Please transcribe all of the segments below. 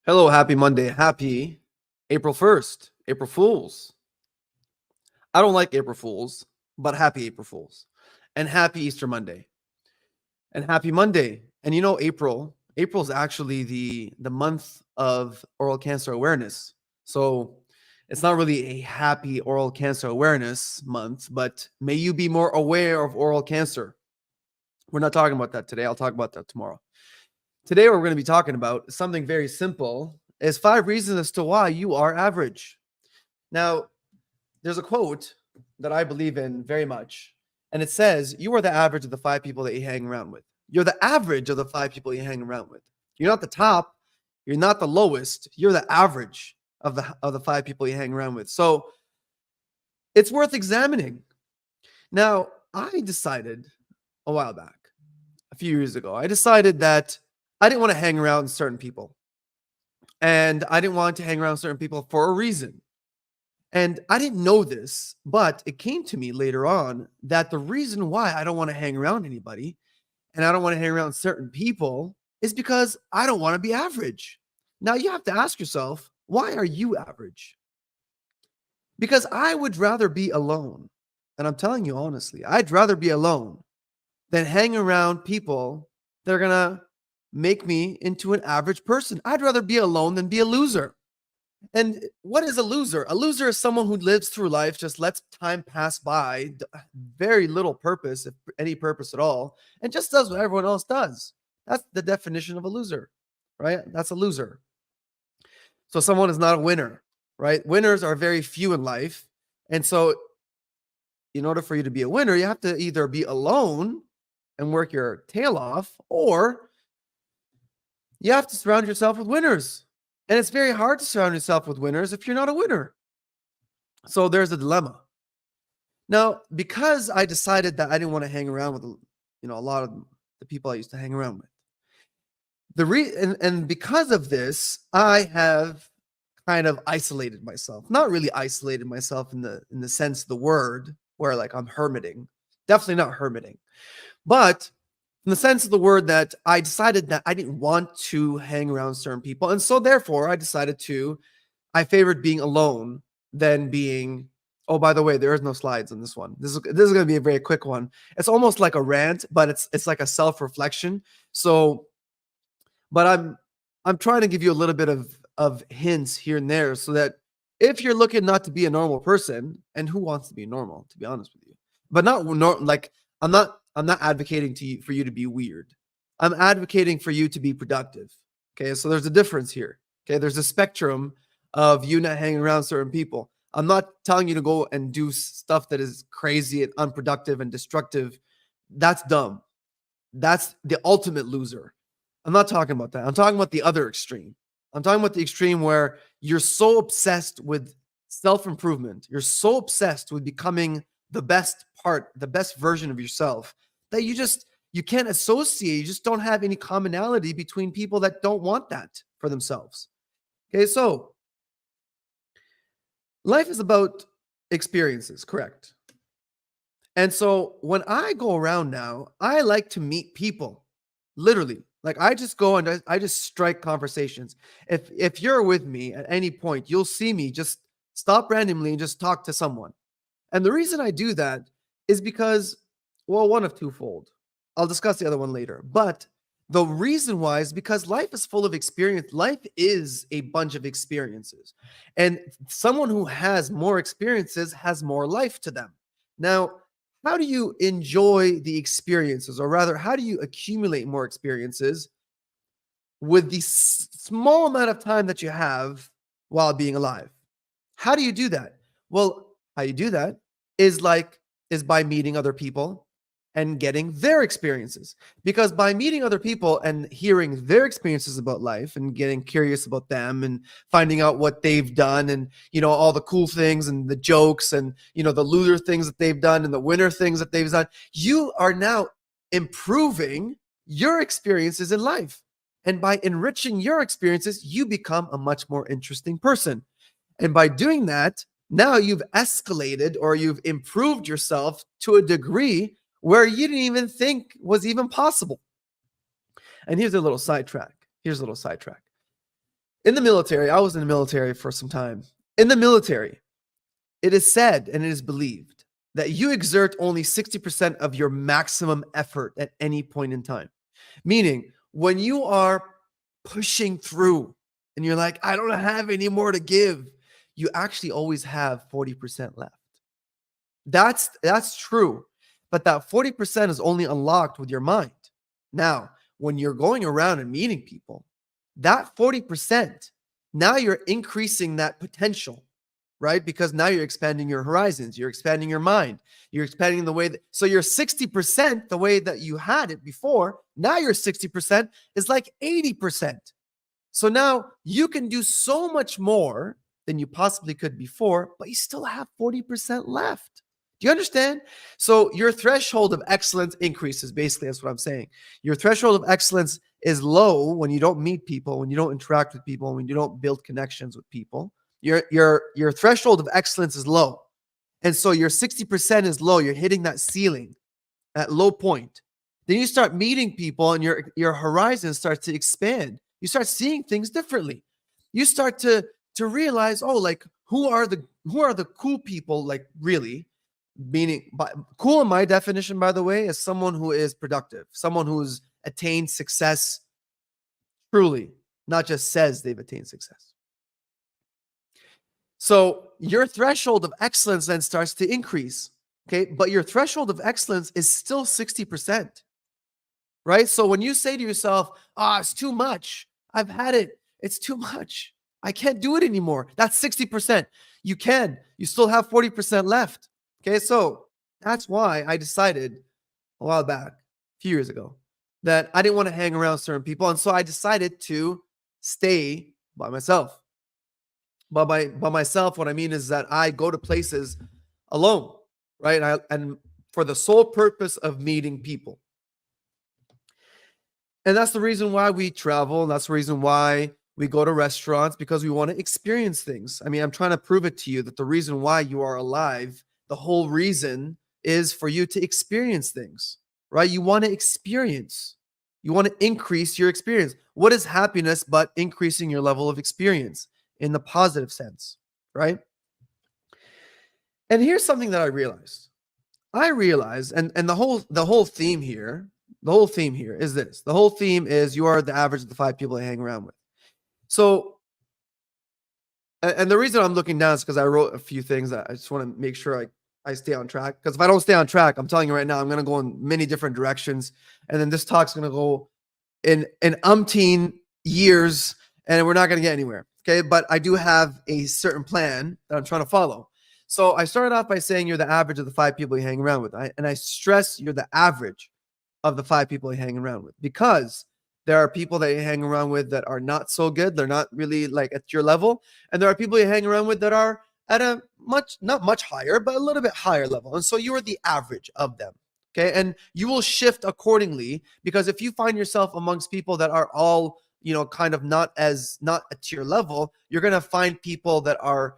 Hello, happy Monday. Happy April 1st. April Fools. I don't like April Fools, but happy April Fools. And happy Easter Monday. And happy Monday. And April is actually the month of oral cancer awareness. So it's not really a happy oral cancer awareness month, but may you be more aware of oral cancer. We're not talking about that today. I'll talk about that tomorrow. Today, what we're going to be talking about is something very simple, is 5 reasons as to why you are average. Now, there's a quote that I believe in very much, and it says, you are the average of the 5 people that you hang around with. You're the average of the 5 people you hang around with. You're not the top, you're not the lowest, you're the average of the 5 people you hang around with. So it's worth examining. Now, I decided a while back, a few years ago, I decided that I didn't want to hang around certain people. And I didn't want to hang around certain people for a reason. And I didn't know this, but it came to me later on that the reason why I don't want to hang around anybody and I don't want to hang around certain people is because I don't want to be average. Now you have to ask yourself, why are you average? Because I would rather be alone. And I'm telling you honestly, I'd rather be alone than hang around people that are going to make me into an average person. I'd rather be alone than be a loser. And what is a loser? A loser is someone who lives through life, just lets time pass by, very little purpose, if any purpose at all, and just does what everyone else does. That's the definition of a loser, right? That's a loser. So someone is not a winner, right? Winners are very few in life. And so in order for you to be a winner, you have to either be alone and work your tail off, or you have to surround yourself with winners. And it's very hard to surround yourself with winners if you're not a winner. So there's a dilemma. Now, because I decided that I didn't want to hang around with, a lot of the people I used to hang around with. And because of this, I have kind of isolated myself. Not really isolated myself in the sense of the word, where like I'm hermiting. Definitely not hermiting. But in the sense of the word, that I decided that I didn't want to hang around certain people. And so therefore I favored being alone than being, oh, by the way, there is no slides on this one. This is going to be a very quick one. It's almost like a rant, but it's like a self-reflection. So, but I'm trying to give you a little bit of hints here and there so that if you're looking not to be a normal person, and who wants to be normal, to be honest with you, but not like I'm not advocating for you to be weird. I'm advocating for you to be productive. Okay, so there's a difference here. Okay, there's a spectrum of you not hanging around certain people. I'm not telling you to go and do stuff that is crazy and unproductive and destructive. That's dumb. That's the ultimate loser. I'm not talking about that. I'm talking about the other extreme. I'm talking about the extreme where you're so obsessed with self-improvement. You're so obsessed with becoming the best version of yourself that you can't associate. You just don't have any commonality between people that don't want that for themselves. Okay, so life is about experiences, correct? And so when I go around now, I like to meet people, literally. Like I just go and I just strike conversations. If you're with me at any point, you'll see me just stop randomly and just talk to someone. And the reason I do that is because, well, one of twofold. I'll discuss the other one later. But the reason why is because life is full of experience. Life is a bunch of experiences. And someone who has more experiences has more life to them. Now, how do you enjoy the experiences? Or rather, how do you accumulate more experiences with the small amount of time that you have while being alive? How do you do that? Well, how you do that is by meeting other people and getting their experiences. Because by meeting other people and hearing their experiences about life and getting curious about them and finding out what they've done and, all the cool things and the jokes and, the loser things that they've done and the winner things that they've done, you are now improving your experiences in life. And by enriching your experiences, you become a much more interesting person. And by doing that, now you've escalated or you've improved yourself to a degree where you didn't even think was even possible. And here's a little sidetrack. In the military, I was in the military for some time. In the military, it is said and it is believed that you exert only 60% of your maximum effort at any point in time. Meaning, when you are pushing through and you're like, I don't have any more to give, you actually always have 40% left. That's true. But that 40% is only unlocked with your mind. Now, when you're going around and meeting people, that 40%, now you're increasing that potential, right? Because now you're expanding your horizons, you're expanding your mind, you're expanding the way that, so your 60%, the way that you had it before, now your 60% is like 80%. So now you can do so much more than you possibly could before, but you still have 40% left. Do you understand? So your threshold of excellence increases. Basically, that's what I'm saying. Your threshold of excellence is low when you don't meet people, when you don't interact with people, when you don't build connections with people. Your threshold of excellence is low. And so your 60% is low. You're hitting that ceiling, that low point. Then you start meeting people and your horizon starts to expand. You start seeing things differently. You start to realize, oh, like who are the cool people, like really? Meaning, cool in my definition, by the way, is someone who is productive, someone who's attained success truly, not just says they've attained success. So your threshold of excellence then starts to increase, okay? But your threshold of excellence is still 60%, right? So when you say to yourself, it's too much, I've had it, it's too much, I can't do it anymore, that's 60%. You still have 40% left. Okay, so that's why I decided a while back, a few years ago, that I didn't want to hang around certain people. And so I decided to stay by myself. By myself, what I mean is that I go to places alone, right? And for the sole purpose of meeting people. And that's the reason why we travel. And that's the reason why we go to restaurants, because we want to experience things. I mean, I'm trying to prove it to you that the reason why you are alive, the whole reason is for you to experience things, right? You want to experience. You want to increase your experience. What is happiness but increasing your level of experience in the positive sense, right? And here's something that I realized. And the whole theme here is this. The whole theme is you are the average of the 5 people I hang around with. So, and the reason I'm looking down is because I wrote a few things that I just want to make sure I stay on track. Because if I don't stay on track, I'm telling you right now, I'm going to go in many different directions. And then this talk's going to go in umpteen years and we're not going to get anywhere. Okay. But I do have a certain plan that I'm trying to follow. So I started off by saying you're the average of the 5 people you hang around with. And I stress you're the average of the 5 people you hang around with, because there are people that you hang around with that are not so good. They're not really like at your level. And there are people you hang around with that are at a not much higher, but a little bit higher level. And so you are the average of them. Okay. And you will shift accordingly, because if you find yourself amongst people that are all, kind of not at your level, you're going to find people that are,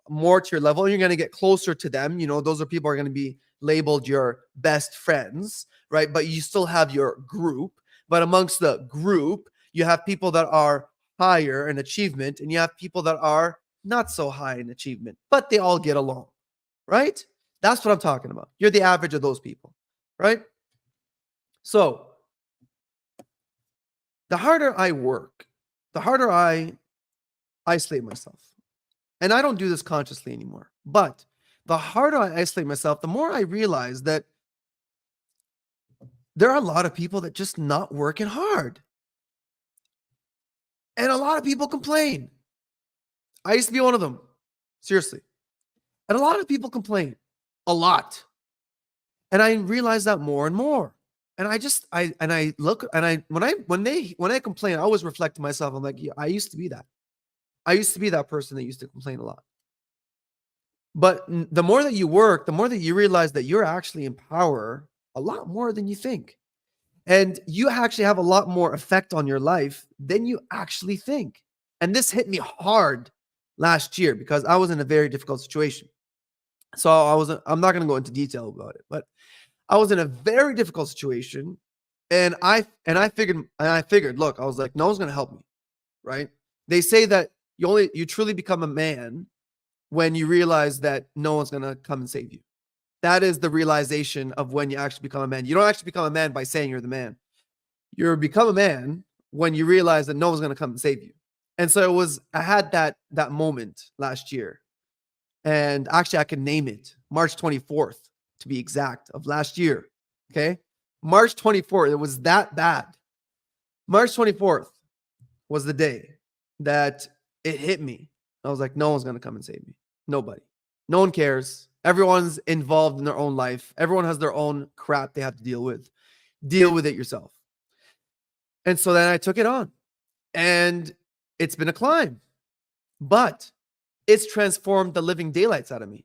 more to your level, and you're going to get closer to them. Those are people who are going to be labeled your best friends, right? But you still have your group. But amongst the group, you have people that are higher in achievement, and you have people that are not so high in achievement, but they all get along, right? That's what I'm talking about. You're the average of those people, right? So the harder I work, the harder I isolate myself. And I don't do this consciously anymore. But the harder I isolate myself, the more I realize that there are a lot of people that just not working hard. And a lot of people complain. I used to be one of them. Seriously. And a lot of people complain. A lot. And I realize that more and more. And I look, and when I complain, I always reflect to myself. I'm like, yeah, I used to be that. I used to be that person that used to complain a lot. But the more that you work, the more that you realize that you're actually in power a lot more than you think. And you actually have a lot more effect on your life than you actually think. And this hit me hard last year because I was in a very difficult situation. So I'm not going to go into detail about it, but I was in a very difficult situation. And I figured, look, I was like, no one's going to help me. Right. They say that you truly become a man when you realize that no one's going to come and save you. That is the realization of when you actually become a man. You don't actually become a man by saying you're the man. You become a man when you realize that no one's going to come and save you. And so I had that moment last year. And actually I can name it, March 24th to be exact, of last year. Okay? March 24th, it was that bad. March 24th was the day that it hit me. I was like, no one's going to come and save me. Nobody. No one cares. Everyone's involved in their own life. Everyone has their own crap they have to deal with. Deal with it yourself. And so then I took it on. And it's been a climb. But it's transformed the living daylights out of me.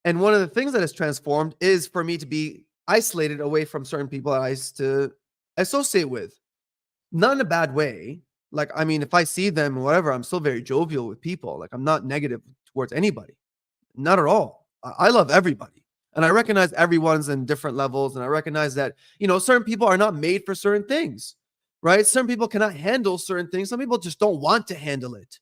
And one of the things that has transformed is for me to be isolated away from certain people that I used to associate with. Not in a bad way. Like, I mean, if I see them or whatever, I'm still very jovial with people. Like, I'm not negative towards anybody. Not at all. I love everybody. And I recognize everyone's in different levels. And I recognize that, certain people are not made for certain things, right? Some people cannot handle certain things. Some people just don't want to handle it.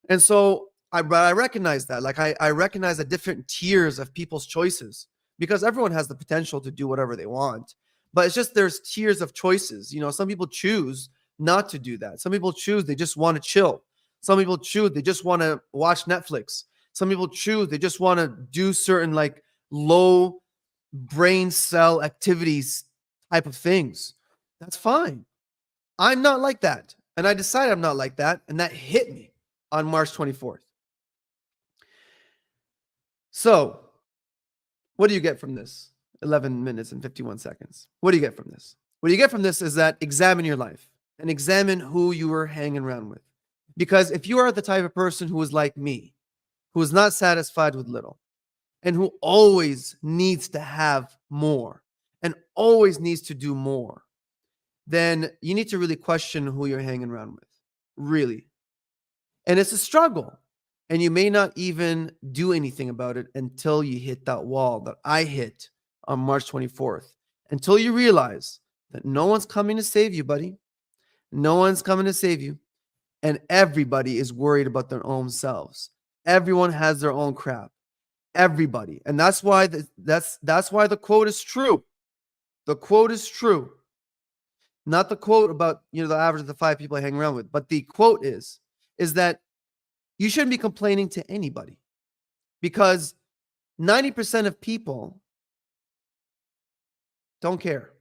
And so I recognize that. Like, I recognize the different tiers of people's choices because everyone has the potential to do whatever they want. But it's just there's tiers of choices. Some people choose not to do that. Some people choose they just want to chill. Some people choose they just want to watch Netflix. Some people choose they just want to do certain like low brain cell activities type of things. That's fine. I'm not like that. And I decided I'm not like that. And that hit me on March 24th. So what do you get from this? 11 minutes and 51 seconds. What do you get from this? What you get from this is that examine your life and examine who you are hanging around with. Because if you are the type of person who is like me, who is not satisfied with little, and who always needs to have more and always needs to do more, then you need to really question who you're hanging around with. Really. And it's a struggle. And you may not even do anything about it until you hit that wall that I hit on March 24th. Until you realize that no one's coming to save you, buddy. No one's coming to save you. And everybody is worried about their own selves. Everyone has their own crap. Everybody. And that's why that's why the quote is true. The quote is true. Not the quote about, the average of the 5 people I hang around with, but the quote is that you shouldn't be complaining to anybody because 90% of people don't care.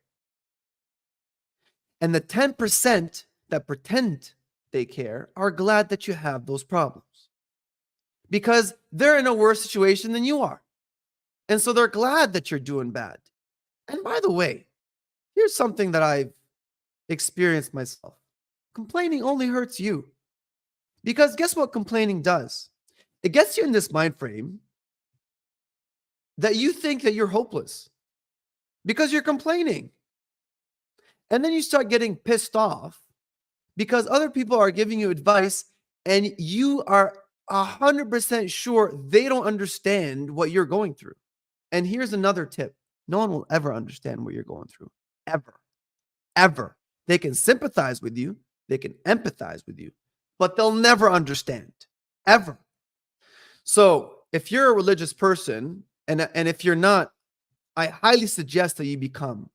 And the 10% that pretend they care are glad that you have those problems because they're in a worse situation than you are. And so they're glad that you're doing bad. And by the way, here's something that I've experienced myself. Complaining only hurts you. Because guess what complaining does? It gets you in this mind frame that you think that you're hopeless because you're complaining. And then you start getting pissed off because other people are giving you advice and you are 100% sure they don't understand what you're going through. And here's another tip. No one will ever understand what you're going through. Ever. Ever. They can sympathize with you. They can empathize with you. But they'll never understand, ever. So if you're a religious person, and if you're not, I highly suggest that you become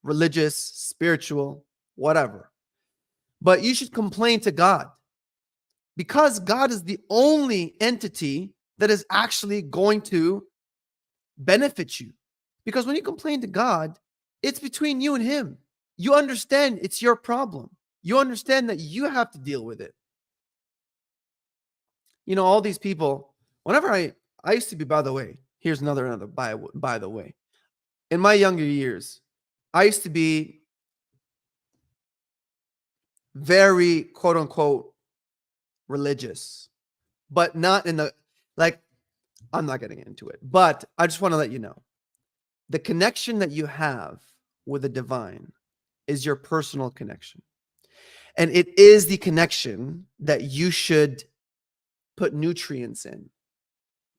religious, spiritual, whatever. But you should complain to God because God is the only entity that is actually going to benefit you. Because when you complain to God, it's between you and him. You understand it's your problem. You understand that you have to deal with it. All these people, whenever I used to be, by the way, here's another by the way. In my younger years, I used to be very quote unquote religious, but not in the, like, I'm not getting into it, but I just want to let you know the connection that you have with the divine is your personal connection. And it is the connection that you should put nutrients in.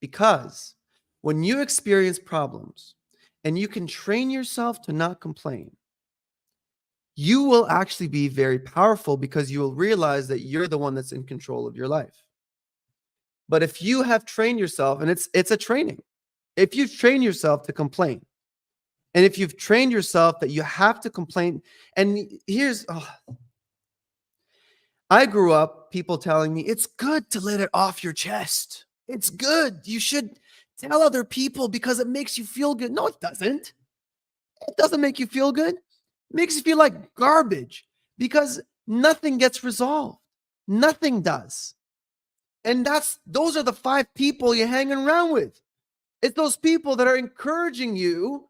Because when you experience problems and you can train yourself to not complain, you will actually be very powerful because you will realize that you're the one that's in control of your life. But if you have trained yourself, and it's a training, if you train yourself to complain, and if you've trained yourself that you have to complain, and I grew up people telling me it's good to let it off your chest. It's good. You should tell other people because it makes you feel good. No, it doesn't. It doesn't make you feel good. It makes you feel like garbage because nothing gets resolved. Nothing does. And those are the 5 people you're hanging around with. It's those people that are encouraging you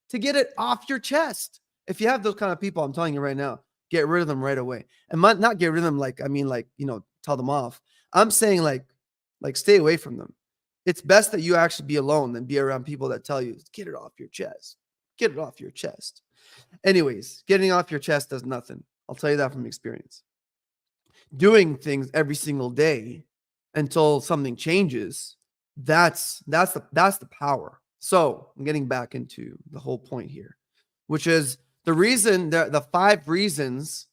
to get it off your chest. If you have those kind of people, I'm telling you right now, get rid of them right away. And not get rid of them tell them off. I'm saying like stay away from them. It's best that you actually be alone than be around people that tell you, get it off your chest. Get it off your chest. Anyways, getting off your chest does nothing. I'll tell you that from experience. Doing things every single day until something changes, that's the power. So I'm getting back into the whole point here, which is the reason, the 5 reasons,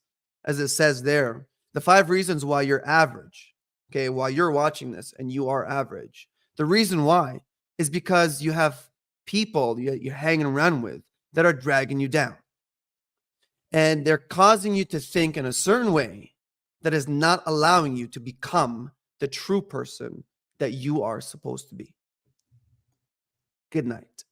as it says there, the 5 reasons why you're average. Okay, while you're watching this and you are average, the reason why is because you have people you're hanging around with that are dragging you down. And they're causing you to think in a certain way that is not allowing you to become the true person that you are supposed to be. Good night.